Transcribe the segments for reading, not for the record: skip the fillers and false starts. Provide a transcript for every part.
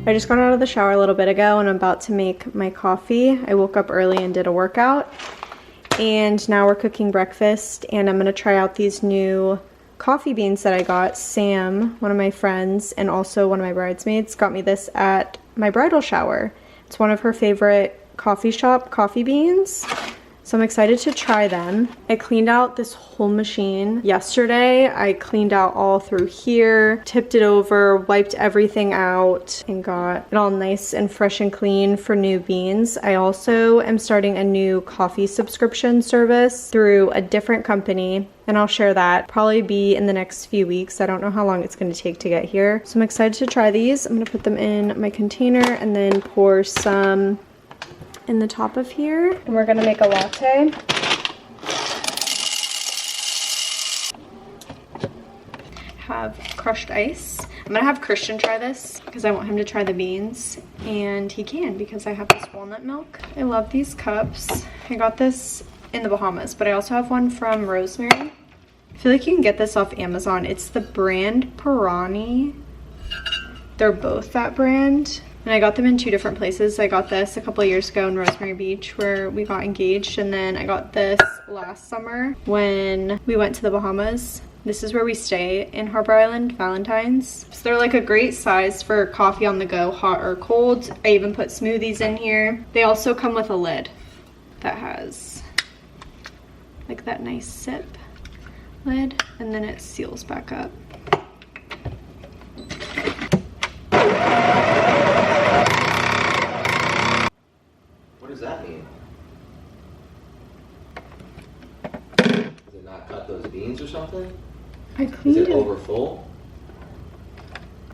I just got out of the shower a little bit ago and I'm about to make my coffee. I woke up early and did a workout. And now we're cooking breakfast and I'm gonna try out these new coffee beans that I got. Sam, one of my friends, and also one of my bridesmaids got me this at my bridal shower. It's one of her favorite coffee shop coffee beans. So I'm excited to try them. I cleaned out this whole machine yesterday. I cleaned out all through here, tipped it over, wiped everything out, and got it all nice and fresh and clean for new beans. I also am starting a new coffee subscription service through a different company, and I'll share that probably be in the next few weeks. I don't know how long it's going to take to get here. So I'm excited to try these. I'm going to put them in my container and then pour some in the top of here, and we're gonna make a latte. Have crushed ice. I'm gonna have Christian try this because I want him to try the beans, and he can because I have this walnut milk. I love these cups. I got this in the Bahamas, but I also have one from Rosemary. I feel like you can get this off Amazon. It's the brand Pirani. They're both that brand. And I got them in 2 different places. I got this a couple of years ago in Rosemary Beach where we got engaged, and then I got this last summer when we went to the Bahamas. This is where we stay in Harbor Island, Valentine's. So they're like a great size for coffee on the go, hot or cold. I even put smoothies in here. They also come with a lid that has like that nice sip lid, and then it seals back up. What does that mean? Does it not cut those beans or something? I cleaned it. Is it over full?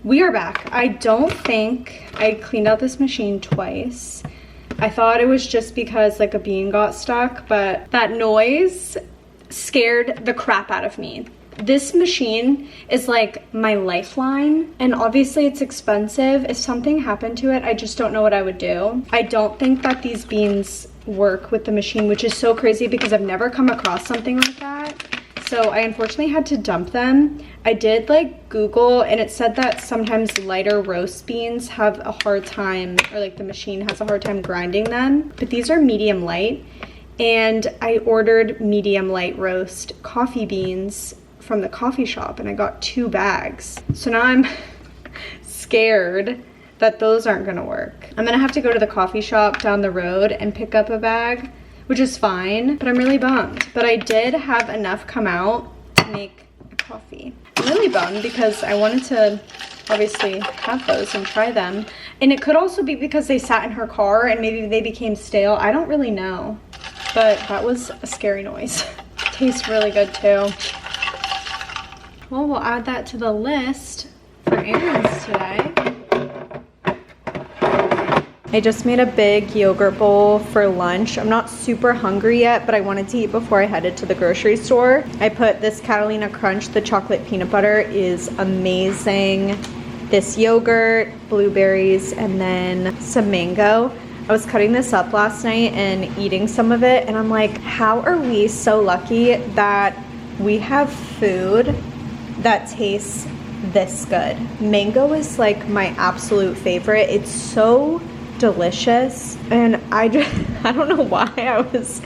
We are back. I don't think I cleaned out this machine twice. I thought it was just because like a bean got stuck, but that noise scared the crap out of me. This machine is like my lifeline, and obviously it's expensive. If something happened to it, I just don't know what I would do. I don't think that these beans work with the machine, which is so crazy because I've never come across something like that. So I unfortunately had to dump them. I did like Google, and it said that sometimes lighter roast beans have a hard time, or like the machine has a hard time grinding them, but these are medium light, and I ordered medium light roast coffee beans from the coffee shop, and I got 2 bags. So now I'm scared that those aren't gonna work. I'm gonna have to go to the coffee shop down the road and pick up a bag, which is fine, but I'm really bummed. But I did have enough come out to make a coffee. I'm really bummed because I wanted to obviously have those and try them. And it could also be because they sat in her car and maybe they became stale. I don't really know, but that was a scary noise. Tastes really good too. Well, we'll add that to the list for errands today. I just made a big yogurt bowl for lunch. I'm not super hungry yet, but I wanted to eat before I headed to the grocery store. I put this Catalina Crunch, the chocolate peanut butter is amazing. This yogurt, blueberries, and then some mango. I was cutting this up last night and eating some of it, and I'm like, how are we so lucky that we have food that tastes this good? Mango is like my absolute favorite. It's so delicious, and I don't know why I was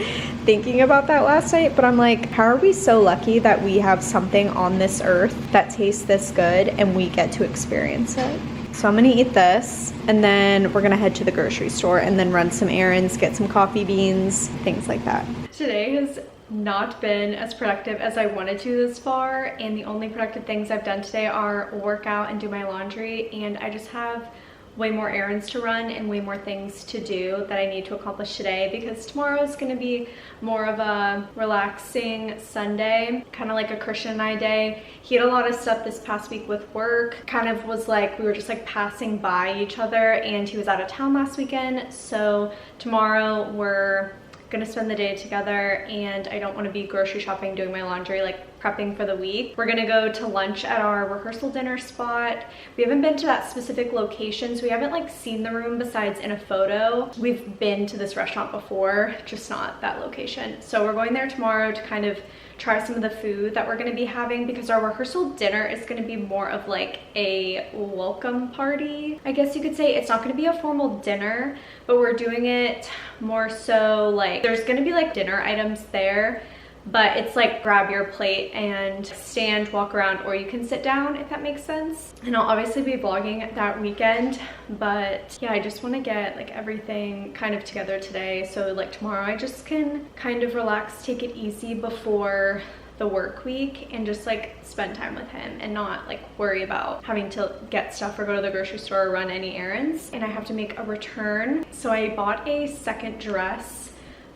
thinking about that last night, but I'm like, how are we so lucky that we have something on this earth that tastes this good and we get to experience it? So I'm gonna eat this, and then we're gonna head to the grocery store and then run some errands, get some coffee beans, things like that. Today has not been as productive as I wanted to this far, and the only productive things I've done today are work out and do my laundry, and I just have way more errands to run and way more things to do that I need to accomplish today, because tomorrow is going to be more of a relaxing Sunday, kind of like a Christian and I day. He had a lot of stuff this past week with work, kind of was like we were just like passing by each other, and he was out of town last weekend, so tomorrow we're gonna spend the day together, and I don't want to be grocery shopping, doing my laundry, like prepping for the week. We're gonna go to lunch at our rehearsal dinner spot. We haven't been to that specific location, so we haven't like seen the room besides in a photo. We've been to this restaurant before, just not that location. So we're going there tomorrow to kind of try some of the food that we're gonna be having, because our rehearsal dinner is gonna be more of like a welcome party, I guess you could say. It's not gonna be a formal dinner, but we're doing it more so like there's gonna be like dinner items there, but it's like grab your plate and stand, walk around, or you can sit down, if that makes sense. And I'll obviously be vlogging that weekend, but yeah, I just want to get like everything kind of together today, so like tomorrow I just can kind of relax, take it easy before the work week, and just like spend time with him and not like worry about having to get stuff or go to the grocery store or run any errands. And I have to make a return, so I bought a second dress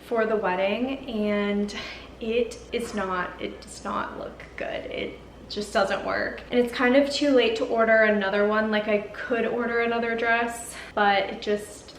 for the wedding, and it does not look good. It just doesn't work, and it's kind of too late to order another one. Like I could order another dress, but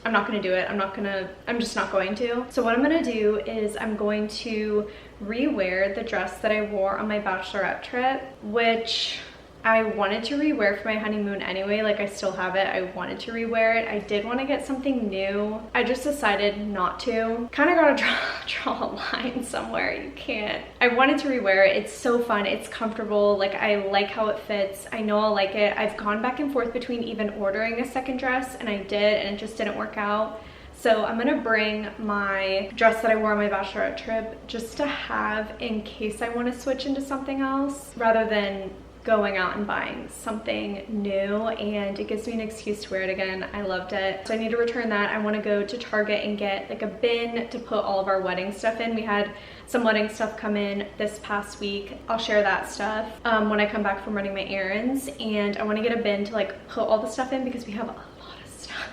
I'm not gonna do it. I'm just not going to. So what I'm gonna do is I'm going to rewear the dress that I wore on my bachelorette trip, which I wanted to rewear for my honeymoon anyway. Like I still have it. I wanted to rewear it. I did want to get something new. I just decided not to. Kind of gotta draw a line somewhere. You can't. I wanted to rewear it. It's so fun. It's comfortable. Like I like how it fits. I know I'll like it. I've gone back and forth between even ordering a second dress, and I did, and it just didn't work out. So I'm gonna bring my dress that I wore on my bachelorette trip just to have in case I want to switch into something else, rather than going out and buying something new, and it gives me an excuse to wear it again. I loved it. So I need to return that. I want to go to Target and get like a bin to put all of our wedding stuff in. We had some wedding stuff come in this past week. I'll share that stuff when I come back from running my errands, and I want to get a bin to like put all the stuff in, because we have a lot of stuff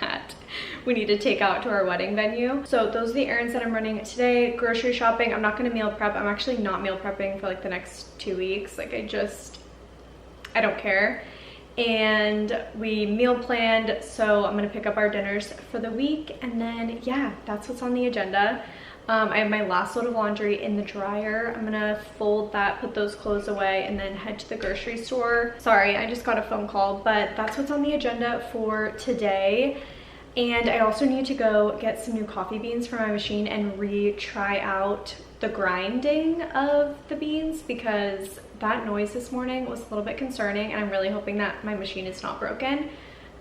that we need to take out to our wedding venue. So those are the errands that I'm running today. Grocery shopping. I'm not going to meal prep. I'm actually not meal prepping for like the next 2 weeks. Like I don't care. And we meal planned, so I'm gonna pick up our dinners for the week, and then yeah, that's what's on the agenda. I have my last load of laundry in the dryer. I'm gonna fold that, put those clothes away, and then head to the grocery store. Sorry, I just got a phone call, but that's what's on the agenda for today. And I also need to go get some new coffee beans for my machine and retry out the grinding of the beans, because that noise this morning was a little bit concerning, and I'm really hoping that my machine is not broken,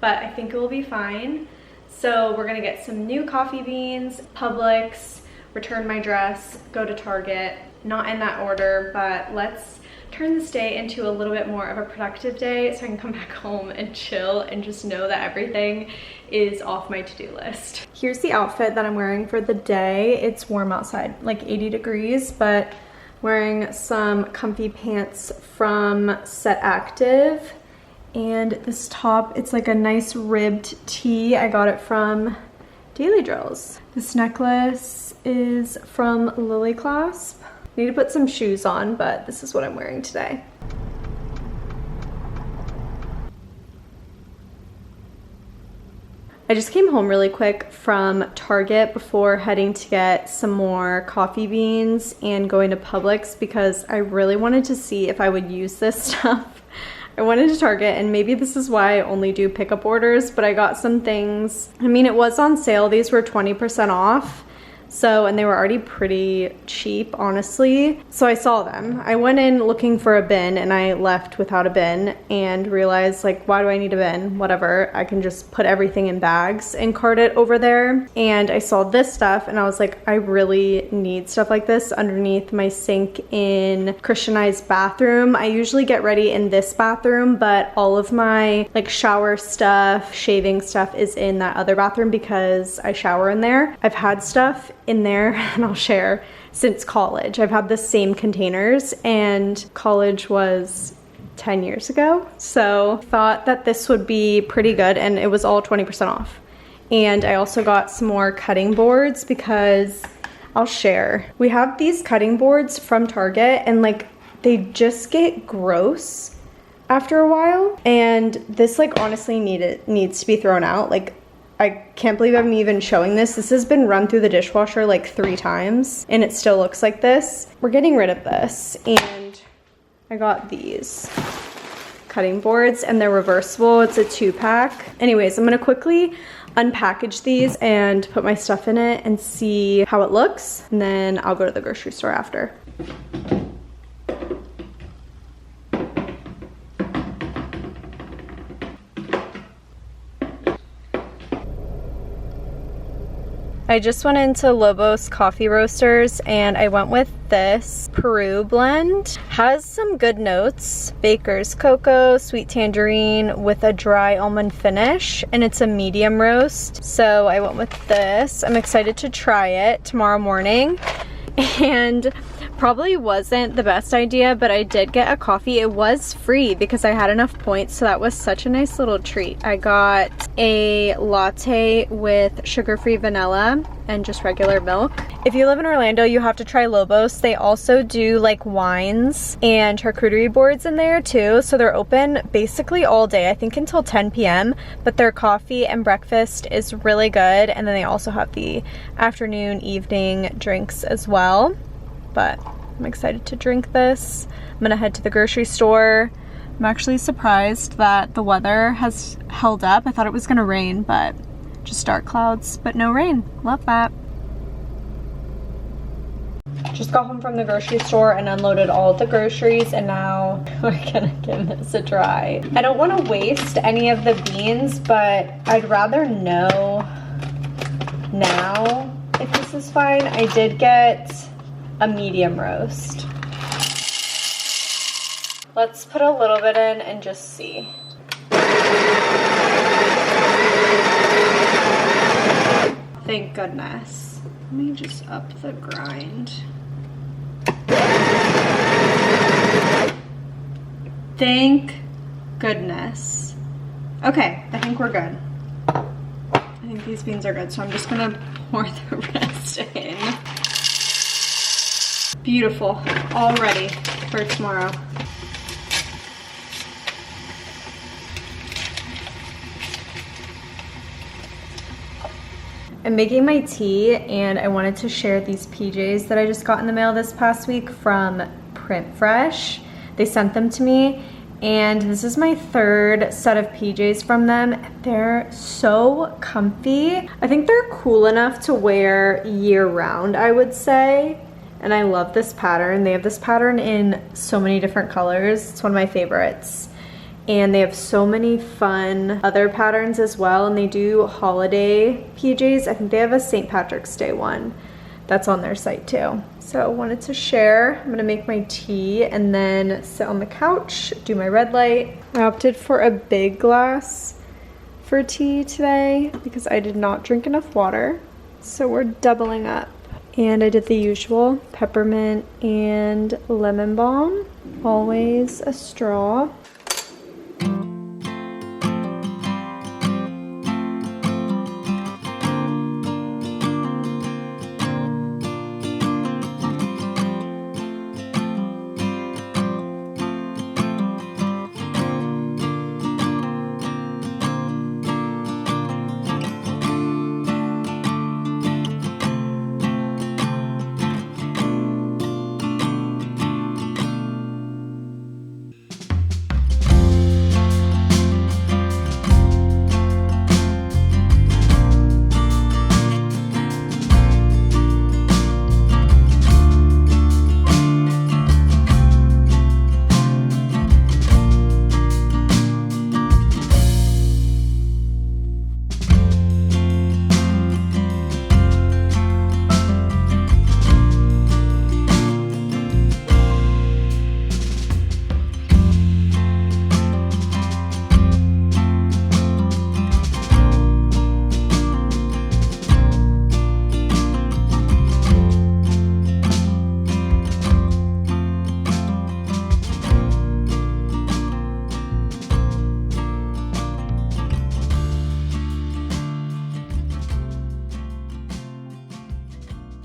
but I think it will be fine. So we're gonna get some new coffee beans, Publix, return my dress, go to Target, not in that order, but let's turn this day into a little bit more of a productive day so I can come back home and chill and just know that everything is off my to-do list. Here's the outfit that I'm wearing for the day. It's warm outside, like 80 degrees, but wearing some comfy pants from Set Active, and this top, it's like a nice ribbed tee. I got it from Daily Drills. This necklace is from Lily Clasp. Need to put some shoes on, but this is what I'm wearing today. I just came home really quick from Target before heading to get some more coffee beans and going to Publix, because I really wanted to see if I would use this stuff. I went into Target, and maybe this is why I only do pickup orders, but I got some things. I mean, it was on sale. These were 20% off. So, and they were already pretty cheap, honestly. So I saw them. I went in looking for a bin, and I left without a bin and realized, like, why do I need a bin? Whatever, I can just put everything in bags and cart it over there. And I saw this stuff, and I was like, I really need stuff like this underneath my sink in Christianized bathroom. I usually get ready in this bathroom, but all of my like shower stuff, shaving stuff is in that other bathroom because I shower in there. I've had stuff in there, and I'll share, since college. I've had the same containers, and college was 10 years ago. So thought that this would be pretty good, and it was all 20% off. And I also got some more cutting boards, because I'll share. We have these cutting boards from Target, and like they just get gross after a while. And this like honestly needs to be thrown out. Like, I can't believe I'm even showing this. This has been run through the dishwasher like 3 times, and it still looks like this. We're getting rid of this, and I got these cutting boards, and they're reversible. It's a 2-pack. Anyways, I'm gonna quickly unpackage these and put my stuff in it and see how it looks, and then I'll go to the grocery store after. I just went into Lobos Coffee Roasters and I went with this Peru blend. Has some good notes. Baker's cocoa, sweet tangerine with a dry almond finish, and it's a medium roast. So I went with this. I'm excited to try it tomorrow morning. And probably wasn't the best idea, but I did get a coffee. It was free because I had enough points, so that was such a nice little treat. I got a latte with sugar-free vanilla and just regular milk. If you live in Orlando, you have to try Lobos. They also do like wines and charcuterie boards in there too, so they're open basically all day, I think until 10 p.m. But their coffee and breakfast is really good, and then they also have the afternoon, evening drinks as well. But I'm excited to drink this. I'm gonna head to the grocery store. I'm actually surprised that the weather has held up. I thought it was gonna rain, but just dark clouds, but no rain. Love that. Just got home from the grocery store and unloaded all of the groceries, and now we're gonna give this a try. I don't wanna waste any of the beans, but I'd rather know now if this is fine. I did get a medium roast. Let's put a little bit in and just see. Thank goodness. Let me just up the grind. Thank goodness. Okay, I think we're good. I think these beans are good, so I'm just gonna pour the rest in. Beautiful, all ready for tomorrow. I'm making my tea, and I wanted to share these PJs that I just got in the mail this past week from Print Fresh. They sent them to me, and this is my third set of PJs from them. They're so comfy. I think they're cool enough to wear year round, I would say. And I love this pattern. They have this pattern in so many different colors. It's one of my favorites. And they have so many fun other patterns as well. And they do holiday PJs. I think they have a St. Patrick's Day one that's on their site too. So I wanted to share. I'm gonna make my tea and then sit on the couch, do my red light. I opted for a big glass for tea today because I did not drink enough water. So we're doubling up. And I did the usual peppermint and lemon balm. Always a straw.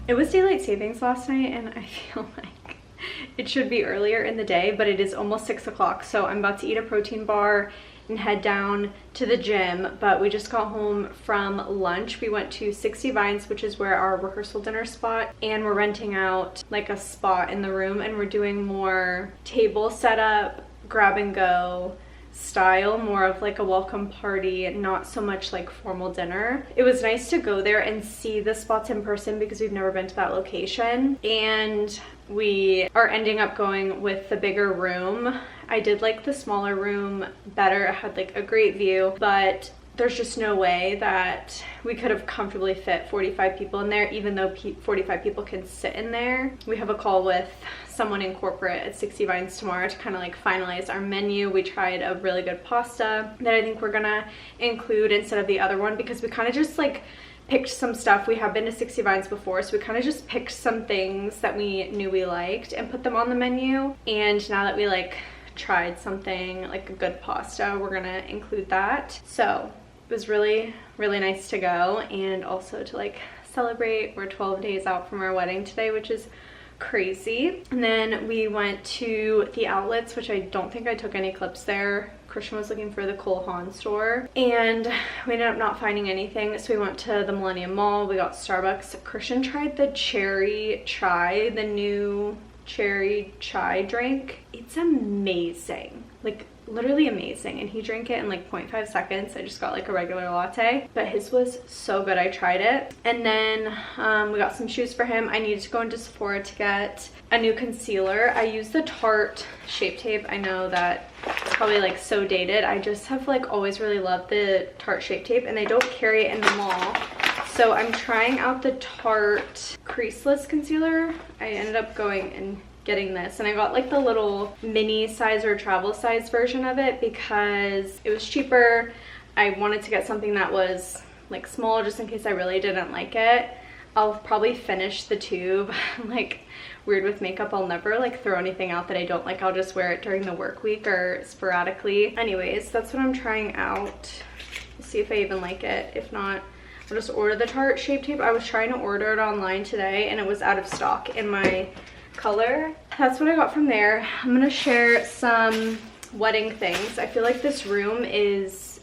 It was daylight savings last night, and I feel like it should be earlier in the day, but it is almost 6 o'clock, so I'm about to eat a protein bar and head down to the gym. But we just got home from lunch. We went to 60 Vines, which is where our rehearsal dinner spot, and we're renting out like a spot in the room, and we're doing more table setup, grab and go style, more of like a welcome party, not so much like formal dinner. It was nice to go there and see the spots in person because we've never been to that location, and we are ending up going with the bigger room. I did like the smaller room better. It had like a great view, but there's just no way that we could have comfortably fit 45 people in there, even though 45 people can sit in there. We have a call with someone in corporate at 60 Vines tomorrow to kind of like finalize our menu. We tried a really good pasta that I think we're gonna include instead of the other one, because we kind of just like picked some stuff. We have been to 60 Vines before, so we kind of just picked some things that we knew we liked and put them on the menu. And now that we like tried something like a good pasta, we're gonna include that. So it was really, really nice to go, and also to like celebrate. We're 12 days out from our wedding today, which is crazy. And then we went to the outlets, which I don't think I took any clips there. Christian was looking for the Cole Haan store, and we ended up not finding anything, so we went to the Millennium Mall. We got Starbucks. Christian tried the cherry chai, the new cherry chai drink. It's amazing, like literally amazing, and he drank it in like 0.5 seconds. I just got like a regular latte, but his was so good. I tried it. And then we got some shoes for him. I needed to go into Sephora to get a new concealer. I used the Tarte Shape Tape. I know that it's probably like so dated. I just have like always really loved the Tarte Shape Tape, and they don't carry it in the mall. So I'm trying out the Tarte Creaseless Concealer. I ended up going and getting this, and I got like the little mini size or travel size version of it because it was cheaper. I wanted to get something that was like small just in case I really didn't like it. I'll probably finish the tube. Like weird with makeup, I'll never like throw anything out that I don't like. I'll just wear it during the work week or sporadically. Anyways, that's what I'm trying out. See if I even like it. If not, I'll just order the Tarte Shape Tape. I was trying to order it online today and it was out of stock in my color. That's what I got from there. I'm gonna share some wedding things. I feel like this room is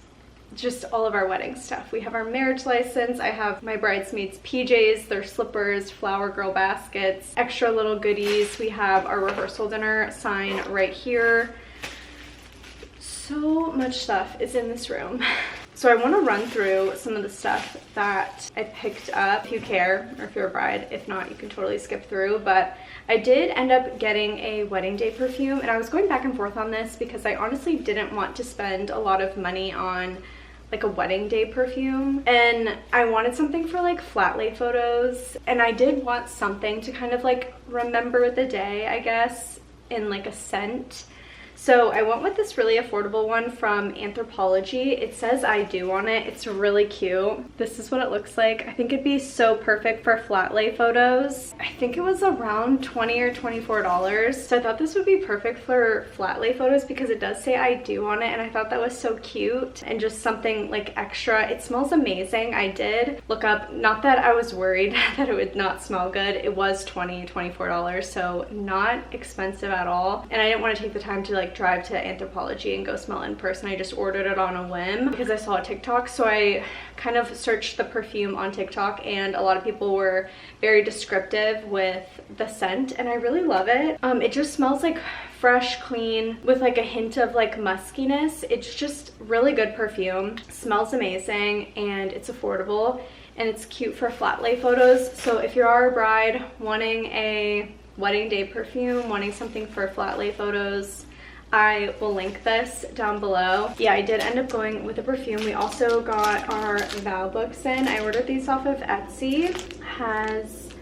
just all of our wedding stuff. We have our marriage license. I have my bridesmaids' PJs, their slippers, flower girl baskets, extra little goodies. We have our rehearsal dinner sign right here. So much stuff is in this room. So I want to run through some of the stuff that I picked up, if you care, or if you're a bride. If not, you can totally skip through. But I did end up getting a wedding day perfume, and I was going back and forth on this because I honestly didn't want to spend a lot of money on like a wedding day perfume, and I wanted something for like flat lay photos, and I did want something to kind of like remember the day, I guess, in like a scent. So I went with this really affordable one from Anthropologie. It says I Do on it. It's really cute. This is what it looks like. I think it'd be so perfect for flat lay photos. I think it was around $20 or $24. So I thought this would be perfect for flat lay photos because it does say I Do on it, and I thought that was so cute and just something like extra. It smells amazing. I did look up, not that I was worried that it would not smell good. It was $20, $24, so not expensive at all. And I didn't want to take the time to like drive to Anthropologie and go smell it in person. I just ordered it on a whim because I saw a TikTok. So I kind of searched the perfume on TikTok, and a lot of people were very descriptive with the scent, and I really love it. It just smells like fresh, clean, with like a hint of like muskiness. It's just really good perfume. Smells amazing, and it's affordable, and it's cute for flat lay photos. So if you are a bride wanting a wedding day perfume, wanting something for flat lay photos, I will link this down below. Yeah, I did end up going with a perfume. We also got our vow books in. I ordered these off of Etsy. Has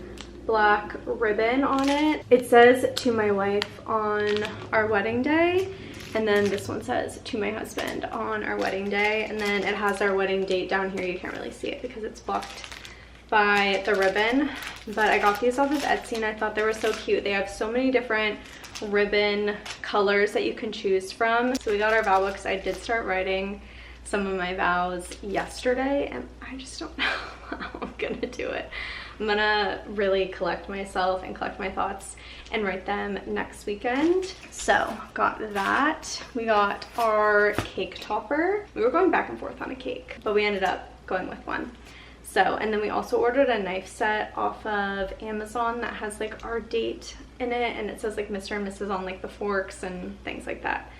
black ribbon on it. It says to my wife on our wedding day, and then this one says to my husband on our wedding day, and then it has our wedding date down here. You can't really see it because it's blocked by the ribbon, but I got these off of Etsy and I thought they were so cute. They have so many different ribbon colors that you can choose from. So we got our vow books. I did start writing some of my vows yesterday, and I just don't know how I'm gonna do it. I'm gonna really collect myself and collect my thoughts and write them next weekend. So got that. We got our cake topper. We were going back and forth on a cake, but we ended up going with one. So, and then we also ordered a knife set off of Amazon that has like our date in it, and it says like Mr. and Mrs. on like the forks and things like that.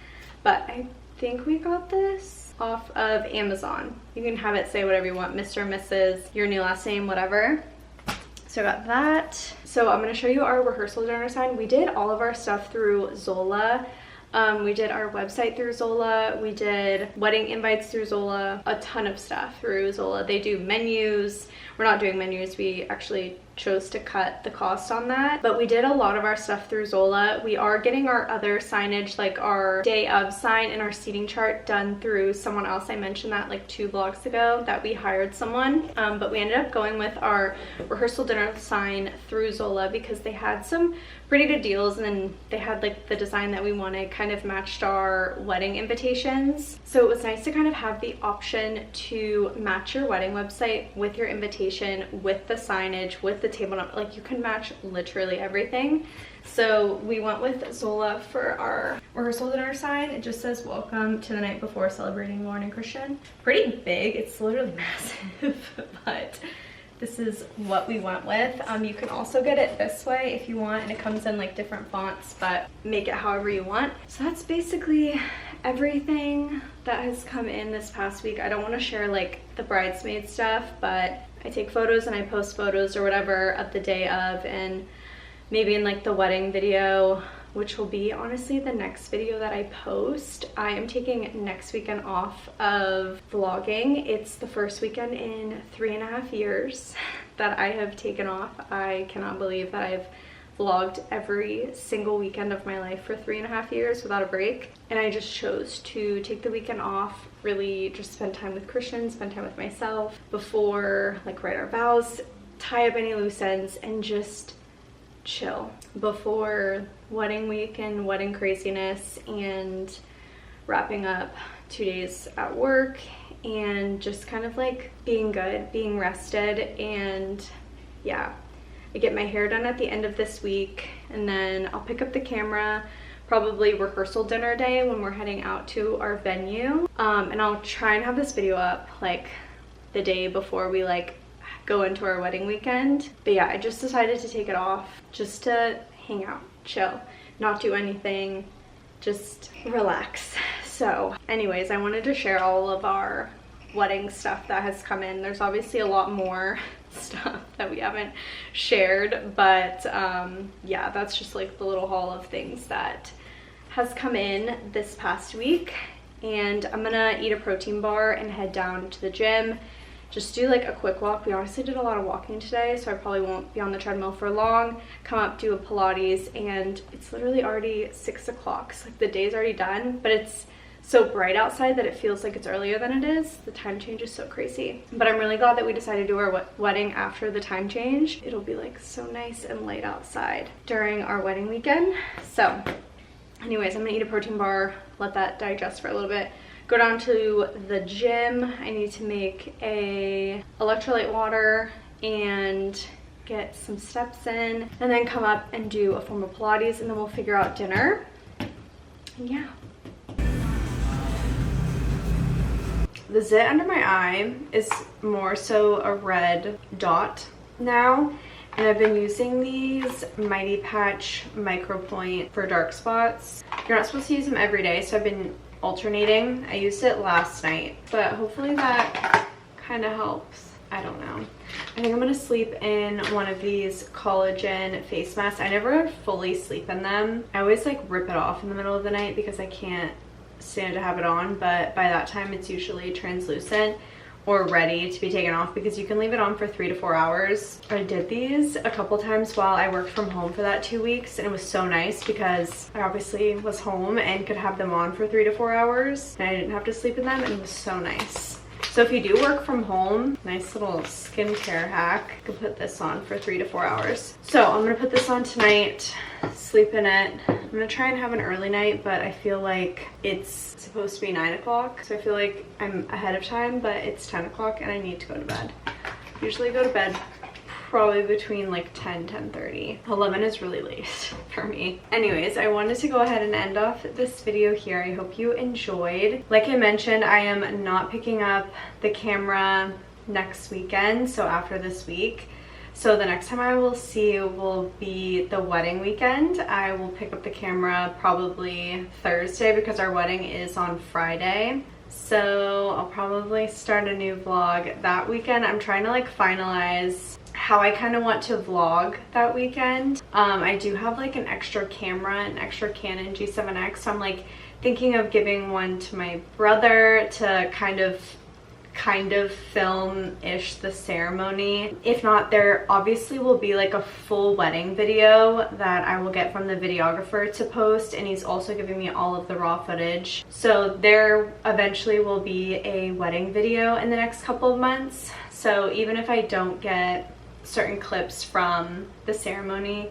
But I think we got this off of Amazon. You can have it say whatever you want, Mr. and Mrs., your new last name, whatever. So I got that. So I'm gonna show you our rehearsal dinner sign. We did all of our stuff through Zola. We did our website through Zola. We did wedding invites through Zola, a ton of stuff through Zola. They do menus. We're not doing menus. We actually chose to cut the cost on that, but we did a lot of our stuff through Zola. We are getting our other signage, like our day of sign and our seating chart, done through someone else. I mentioned that like 2 vlogs ago that we hired someone, but we ended up going with our rehearsal dinner sign through Zola because they had some pretty good deals, and then they had like the design that we wanted kind of matched our wedding invitations. So it was nice to kind of have the option to match your wedding website with your invitation, with the signage, with the table number. Like you can match literally everything. So we went with Zola for our rehearsal dinner sign. It just says welcome to the night before celebrating Lauren and Christian. Pretty big, it's literally massive, but this is what we went with. You can also get it this way if you want, and it comes in like different fonts, but make it however you want. So that's basically everything that has come in this past week. I don't want to share like the bridesmaid stuff, but I take photos and I post photos or whatever of the day of, and maybe in like the wedding video, which will be honestly the next video that I post. I am taking next weekend off of vlogging. It's the first weekend in 3.5 years that I have taken off. I cannot believe that I've vlogged every single weekend of my life for 3.5 years without a break. And I just chose to take the weekend off, really just spend time with Christian, spend time with myself before, like write our vows, tie up any loose ends, and just chill before wedding week and wedding craziness and wrapping up 2 days at work, and just kind of like being good, being rested. And yeah, I get my hair done at the end of this week, and then I'll pick up the camera probably rehearsal dinner day when we're heading out to our venue, and I'll try and have this video up like the day before we like go into our wedding weekend. But yeah, I just decided to take it off just to hang out, chill, not do anything, just relax. So anyways, I wanted to share all of our wedding stuff that has come in. There's obviously a lot more stuff that we haven't shared, but yeah, that's just like the little haul of things that has come in this past week. And I'm gonna eat a protein bar and head down to the gym, just do like a quick walk. We honestly did a lot of walking today, so I probably won't be on the treadmill for long. Come up, do a Pilates, and it's literally already 6 o'clock. So like the day's already done, but it's so bright outside that it feels like it's earlier than it is. The time change is so crazy. But I'm really glad that we decided to do our wedding after the time change. It'll be like so nice and light outside during our wedding weekend. So anyways, I'm gonna eat a protein bar, let that digest for a little bit, go down to the gym. I need to make a electrolyte water and get some steps in, and then come up and do a form of Pilates, and then we'll figure out dinner. And yeah. The zit under my eye is more so a red dot now, and I've been using these Mighty Patch Micro Point for dark spots. You're not supposed to use them every day, so I've been alternating. I used it last night, but hopefully that kind of helps. I don't know. I think I'm gonna sleep in one of these collagen face masks. I never fully sleep in them. I always like rip it off in the middle of the night because I can't stand to have it on, but by that time it's usually translucent or ready to be taken off because you can leave it on for 3 to 4 hours. I did these a couple times while I worked from home for that 2 weeks, and it was so nice because I obviously was home and could have them on for 3 to 4 hours, and I didn't have to sleep in them, and it was so nice. So if you do work from home, nice little skincare hack, you can put this on for 3 to 4 hours. So I'm gonna put this on tonight, sleep in it. I'm gonna try and have an early night, but I feel like it's supposed to be 9 o'clock. So I feel like I'm ahead of time, but it's 10 o'clock and I need to go to bed. Usually go to bed probably between like 10:30. 11 is really late for me. Anyways, I wanted to go ahead and end off this video here. I hope you enjoyed. Like I mentioned, I am not picking up the camera next weekend, so after this week. So the next time I will see you will be the wedding weekend. I will pick up the camera probably Thursday because our wedding is on Friday. So I'll probably start a new vlog that weekend. I'm trying to like finalize how I kind of want to vlog that weekend. I do have like an extra camera, an extra Canon G7X, so I'm like thinking of giving one to my brother to kind of film-ish the ceremony. If not, there obviously will be like a full wedding video that I will get from the videographer to post, and he's also giving me all of the raw footage. So there eventually will be a wedding video in the next couple of months. So even if I don't get certain clips from the ceremony,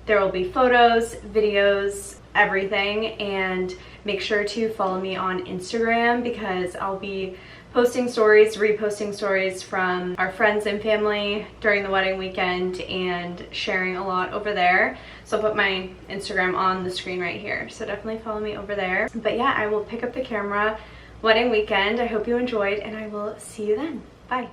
there will be photos, videos, everything. And make sure to follow me on Instagram because I'll be posting stories, reposting stories from our friends and family during the wedding weekend and sharing a lot over there. So I'll put my Instagram on the screen right here. So definitely follow me over there. But yeah, I will pick up the camera wedding weekend. I hope you enjoyed and I will see you then. Bye.